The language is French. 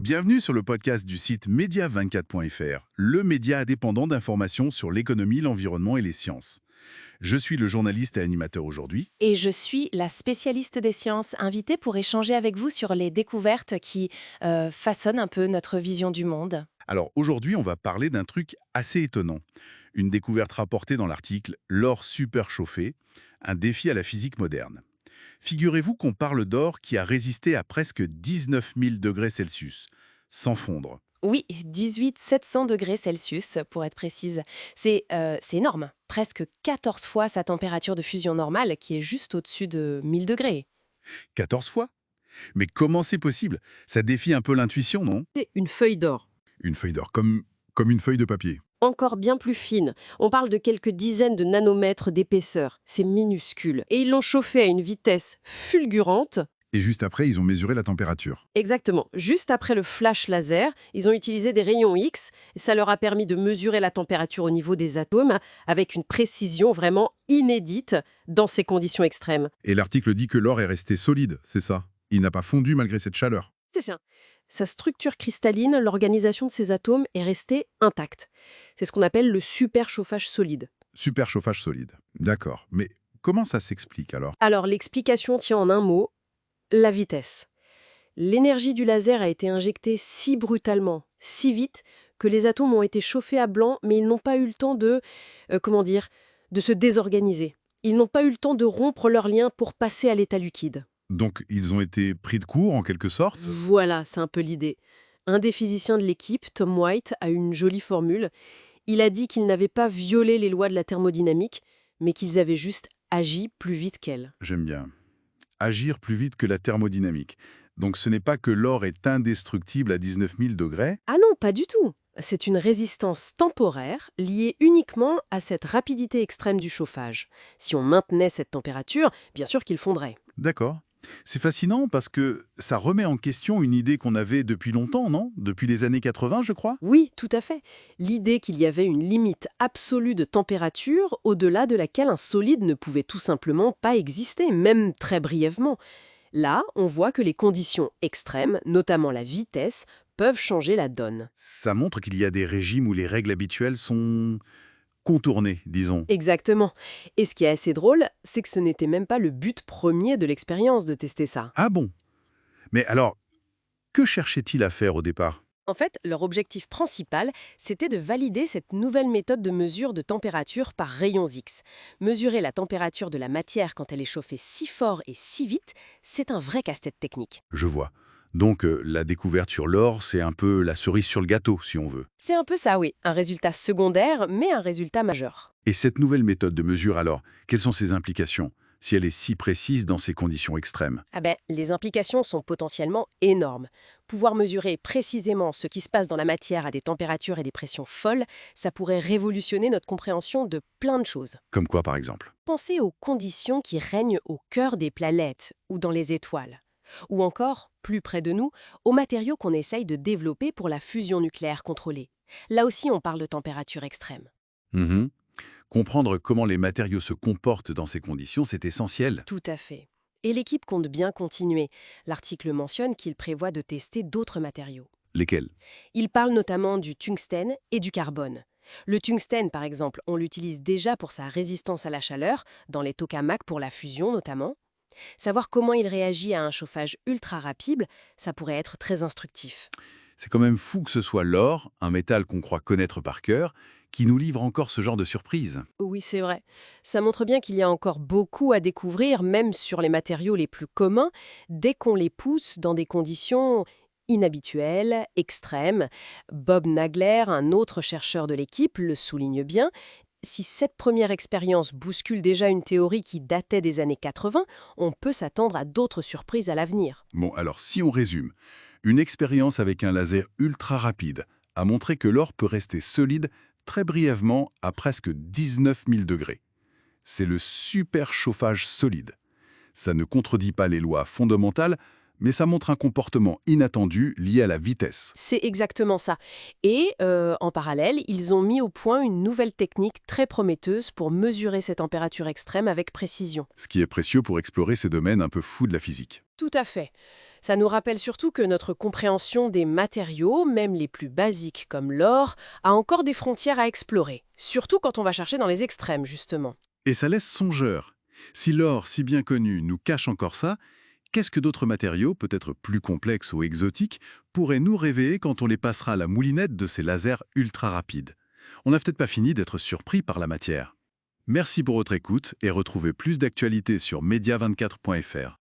Bienvenue sur le podcast du site media24.fr, le média indépendant d'information sur l'économie, l'environnement et les sciences. Je suis le journaliste et animateur aujourd'hui. Et je suis la spécialiste des sciences, invitée pour échanger avec vous sur les découvertes qui façonnent un peu notre vision du monde. Alors aujourd'hui, on va parler d'un truc assez étonnant. Une découverte rapportée dans l'article «L'or superchauffé, un défi à la physique moderne». Figurez-vous qu'on parle d'or qui a résisté à presque 19 000 degrés Celsius, sans fondre. Oui, 18 700 degrés Celsius pour être précise. C'est énorme, presque 14 fois sa température de fusion normale qui est juste au-dessus de 1000 degrés. 14 fois? Mais comment c'est possible? Ça défie un peu l'intuition, non? C'est une feuille d'or. Une feuille d'or, comme une feuille de papier. Encore bien plus fine. On parle de quelques dizaines de nanomètres d'épaisseur. C'est minuscule. Et ils l'ont chauffé à une vitesse fulgurante. Et juste après, ils ont mesuré la température. Exactement. Juste après le flash laser, ils ont utilisé des rayons X. Et ça leur a permis de mesurer la température au niveau des atomes avec une précision vraiment inédite dans ces conditions extrêmes. Et l'article dit que l'or est resté solide, c'est ça? Il n'a pas fondu malgré cette chaleur. C'est ça. Sa structure cristalline, l'organisation de ses atomes est restée intacte. C'est ce qu'on appelle le superchauffage solide. Superchauffage solide. D'accord. Mais comment ça s'explique alors? Alors, l'explication tient en un mot, la vitesse. L'énergie du laser a été injectée si brutalement, si vite, que les atomes ont été chauffés à blanc, mais ils n'ont pas eu le temps de se désorganiser. Ils n'ont pas eu le temps de rompre leurs liens pour passer à l'état liquide. Donc, ils ont été pris de court, en quelque sorte? Voilà, c'est un peu l'idée. Un des physiciens de l'équipe, Tom White, a une jolie formule. Il a dit qu'ils n'avaient pas violé les lois de la thermodynamique, mais qu'ils avaient juste agi plus vite qu'elle. J'aime bien. Agir plus vite que la thermodynamique. Donc, ce n'est pas que l'or est indestructible à 19 000 degrés. Ah non, pas du tout. C'est une résistance temporaire liée uniquement à cette rapidité extrême du chauffage. Si on maintenait cette température, bien sûr qu'il fondrait. D'accord. C'est fascinant parce que ça remet en question une idée qu'on avait depuis longtemps, non? Depuis les années 80, je crois. Oui, tout à fait. L'idée qu'il y avait une limite absolue de température au-delà de laquelle un solide ne pouvait tout simplement pas exister, même très brièvement. Là, on voit que les conditions extrêmes, notamment la vitesse, peuvent changer la donne. Ça montre qu'il y a des régimes où les règles habituelles sont contournées, disons. Exactement. Et ce qui est assez drôle, c'est que ce n'était même pas le but premier de l'expérience de tester ça. Ah bon? Mais alors, que cherchait-il à faire au départ? En fait, leur objectif principal, c'était de valider cette nouvelle méthode de mesure de température par rayons X. Mesurer la température de la matière quand elle est chauffée si fort et si vite, c'est un vrai casse-tête technique. Je vois. Donc, la découverte sur l'or, c'est un peu la cerise sur le gâteau, si on veut. C'est un peu ça, oui. Un résultat secondaire, mais un résultat majeur. Et cette nouvelle méthode de mesure, alors, quelles sont ses implications, si elle est si précise dans ces conditions extrêmes? Ah ben, les implications sont potentiellement énormes. Pouvoir mesurer précisément ce qui se passe dans la matière à des températures et des pressions folles, ça pourrait révolutionner notre compréhension de plein de choses. Comme quoi, par exemple? Pensez aux conditions qui règnent au cœur des planètes ou dans les étoiles. Ou encore, plus près de nous, aux matériaux qu'on essaye de développer pour la fusion nucléaire contrôlée. Là aussi, on parle de température extrême. Mhm. Comprendre comment les matériaux se comportent dans ces conditions, c'est essentiel. Tout à fait. Et l'équipe compte bien continuer. L'article mentionne qu'il prévoit de tester d'autres matériaux. Lesquels? Il parle notamment du tungstène et du carbone. Le tungstène, par exemple, on l'utilise déjà pour sa résistance à la chaleur, dans les tokamaks pour la fusion notamment. Savoir comment il réagit à un chauffage ultra rapide, ça pourrait être très instructif. C'est quand même fou que ce soit l'or, un métal qu'on croit connaître par cœur, qui nous livre encore ce genre de surprise. Oui, c'est vrai. Ça montre bien qu'il y a encore beaucoup à découvrir, même sur les matériaux les plus communs, dès qu'on les pousse dans des conditions inhabituelles, extrêmes. Bob Nagler, un autre chercheur de l'équipe, le souligne bien. Si cette première expérience bouscule déjà une théorie qui datait des années 80, on peut s'attendre à d'autres surprises à l'avenir. Bon, alors si on résume, une expérience avec un laser ultra rapide a montré que l'or peut rester solide très brièvement à presque 19 000 degrés. C'est le superchauffage solide. Ça ne contredit pas les lois fondamentales, mais ça montre un comportement inattendu lié à la vitesse. C'est exactement ça. Et en parallèle, ils ont mis au point une nouvelle technique très prometteuse pour mesurer ces températures extrêmes avec précision. Ce qui est précieux pour explorer ces domaines un peu fous de la physique. Tout à fait. Ça nous rappelle surtout que notre compréhension des matériaux, même les plus basiques comme l'or, a encore des frontières à explorer, surtout quand on va chercher dans les extrêmes, justement. Et ça laisse songeur. Si l'or, si bien connu, nous cache encore ça, qu'est-ce que d'autres matériaux, peut-être plus complexes ou exotiques, pourraient nous révéler quand on les passera à la moulinette de ces lasers ultra rapides? On n'a peut-être pas fini d'être surpris par la matière. Merci pour votre écoute et retrouvez plus d'actualités sur media24.fr.